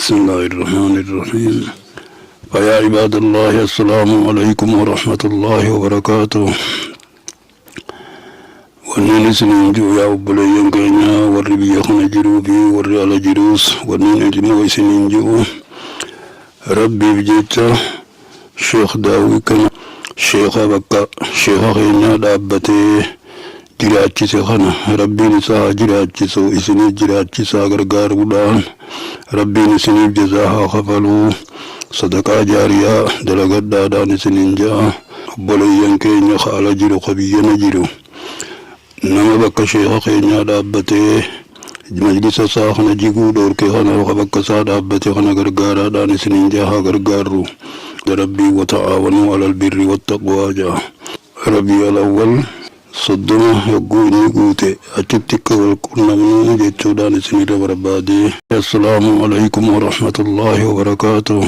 بسم الله الرحمن الرحيم. فيا عباد الله السلام عليكم ورحمة الله وبركاته. ونين سنين جو يا أبليين كينا وربي يخنا جروبي ورعال جروس ونين جموي سنين جو ربي بجيتا شيخ داوي كنا شيخ بكا شيخ خينا دابتي jiraachise kana rabbiin isaa jiraachisu isinii jiraachisaa gargaaruudhaan rabbiin isiniif jazaa haa kafaluu sadaqaa jaariyaa dalagadhaadhaan isiniin ja'a obboleeyyan keenya haala jiru qabiyyana jiru nama bakka sheekha keenyaa dhaabbatee majlisa isaa kana jiguu dhoorke kana bakka isaa dhaabbatee kana gargaaraadhaan isiniin ja'a haa gargaarru rabbii wata'aawanuu alal birri wattaqwaa ja'a rabbii alawwal صدنا يقول نقوتي أتتك والقرنمون جيتشودان سنير بربادي. السلام عليكم ورحمة الله وبركاته.